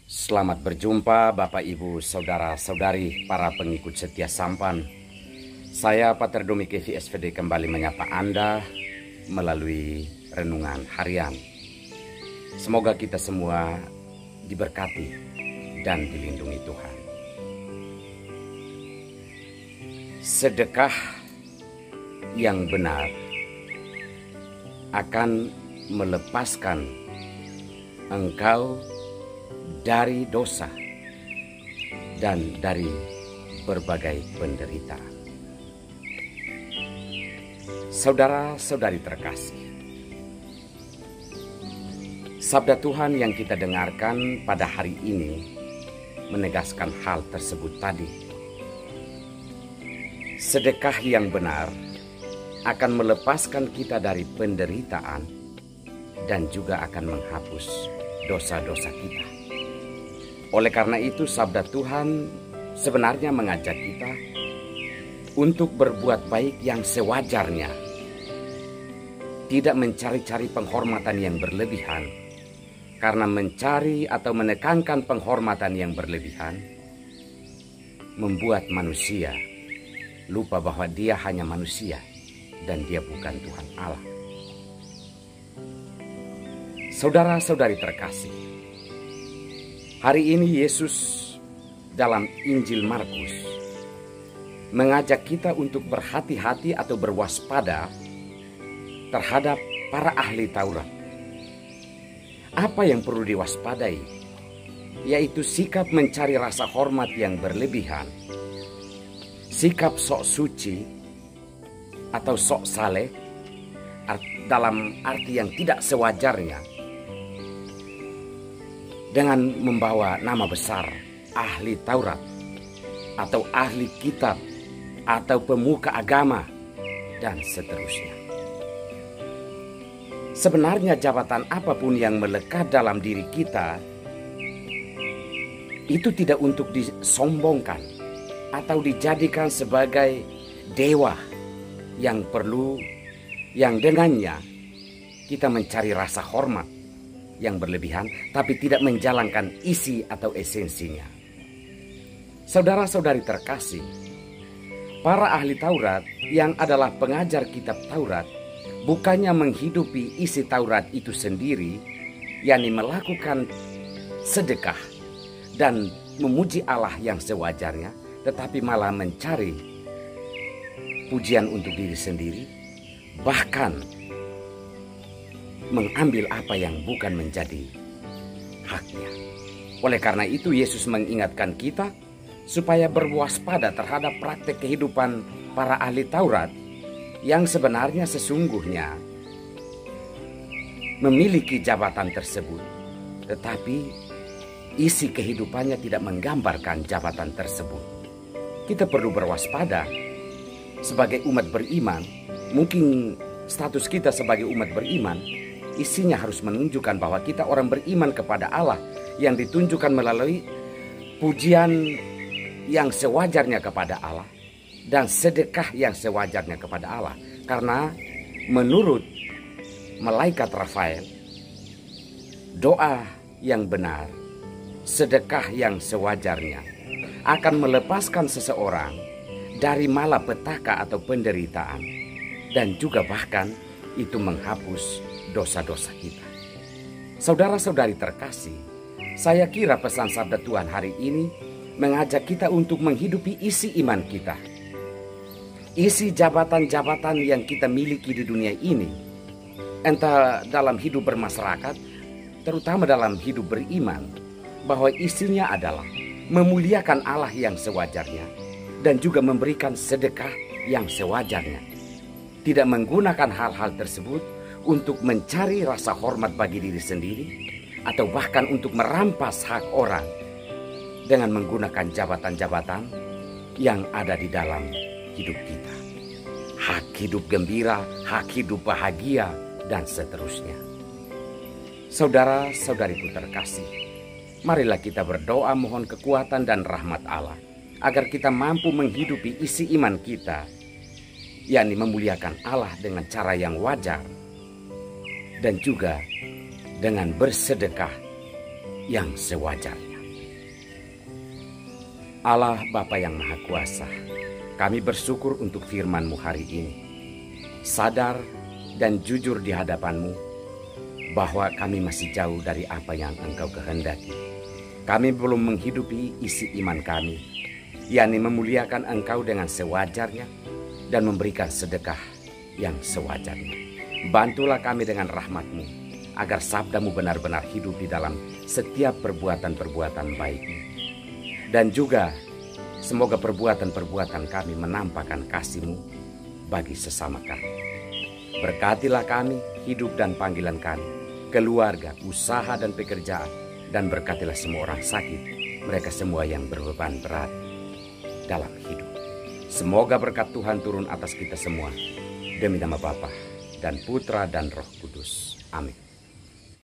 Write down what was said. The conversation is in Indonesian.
Selamat berjumpa Bapak Ibu Saudara-saudari para pengikut setia Sampan. Saya Pater Domi Kevi SVD kembali menyapa Anda melalui renungan harian. Semoga kita semua diberkati dan dilindungi Tuhan. Sedekah yang benar akan melepaskan engkau dari dosa dan dari berbagai penderitaan. Saudara-saudari terkasih, sabda Tuhan yang kita dengarkan pada hari ini menegaskan hal tersebut tadi. Sedekah yang benar akan melepaskan kita dari penderitaan dan juga akan menghapus dosa-dosa kita. Oleh karena itu sabda Tuhan sebenarnya mengajak kita untuk berbuat baik yang sewajarnya. Tidak mencari-cari penghormatan yang berlebihan. Karena mencari atau menekankan penghormatan yang berlebihan membuat manusia lupa bahwa dia hanya manusia dan dia bukan Tuhan Allah. Saudara-saudari terkasih, hari ini Yesus dalam Injil Markus mengajak kita untuk berhati-hati atau berwaspada terhadap para ahli Taurat. Apa yang perlu diwaspadai? Yaitu sikap mencari rasa hormat yang berlebihan, sikap sok suci atau sok saleh dalam arti yang tidak sewajarnya, dengan membawa nama besar ahli Taurat atau ahli kitab atau pemuka agama dan seterusnya. Sebenarnya jabatan apapun yang melekat dalam diri kita itu tidak untuk disombongkan atau dijadikan sebagai dewa yang dengannya kita mencari rasa hormat yang berlebihan, tapi tidak menjalankan isi atau esensinya. Saudara-saudari terkasih, para ahli Taurat yang adalah pengajar kitab Taurat bukannya menghidupi isi Taurat itu sendiri, yakni melakukan sedekah dan memuji Allah yang sewajarnya, tetapi malah mencari pujian untuk diri sendiri, bahkan mengambil apa yang bukan menjadi haknya. Oleh karena itu Yesus mengingatkan kita supaya berwaspada terhadap praktek kehidupan para ahli Taurat yang sebenarnya sesungguhnya memiliki jabatan tersebut, tetapi isi kehidupannya tidak menggambarkan jabatan tersebut. Kita perlu berwaspada sebagai umat beriman. Mungkin status kita sebagai umat beriman isinya harus menunjukkan bahwa kita orang beriman kepada Allah yang ditunjukkan melalui pujian yang sewajarnya kepada Allah dan sedekah yang sewajarnya kepada Allah. Karena menurut malaikat Rafael, doa yang benar, sedekah yang sewajarnya akan melepaskan seseorang dari malapetaka atau penderitaan, dan juga bahkan itu menghapus dosa-dosa kita. Saudara-saudari terkasih, saya kira pesan sabda Tuhan hari ini mengajak kita untuk menghidupi isi iman kita. Isi jabatan-jabatan yang kita miliki di dunia ini, entah dalam hidup bermasyarakat, terutama dalam hidup beriman, bahwa isinya adalah memuliakan Allah yang sewajarnya dan juga memberikan sedekah yang sewajarnya. Tidak menggunakan hal-hal tersebut untuk mencari rasa hormat bagi diri sendiri atau bahkan untuk merampas hak orang dengan menggunakan jabatan-jabatan yang ada di dalam hidup kita. Hak hidup gembira, hak hidup bahagia, dan seterusnya. Saudara-saudariku terkasih, marilah kita berdoa mohon kekuatan dan rahmat Allah agar kita mampu menghidupi isi iman kita, yakni memuliakan Allah dengan cara yang wajar dan juga dengan bersedekah yang sewajarnya. Allah Bapa yang Maha Kuasa, kami bersyukur untuk firman-Mu hari ini. Sadar dan jujur di hadapan-Mu bahwa kami masih jauh dari apa yang Engkau kehendaki. Kami belum menghidupi isi iman kami, yakni memuliakan Engkau dengan sewajarnya dan memberikan sedekah yang sewajarnya. Bantulah kami dengan rahmat-Mu, agar sabda-Mu benar-benar hidup di dalam setiap perbuatan-perbuatan baik-Mu. Dan juga semoga perbuatan-perbuatan kami menampakkan kasih-Mu bagi sesama kami. Berkatilah kami, hidup dan panggilan kami, keluarga, usaha dan pekerjaan, dan berkatilah semua orang sakit, mereka semua yang berbeban berat dalam hidup. Semoga berkat Tuhan turun atas kita semua, demi nama Bapa dan Putra dan Roh Kudus. Amin.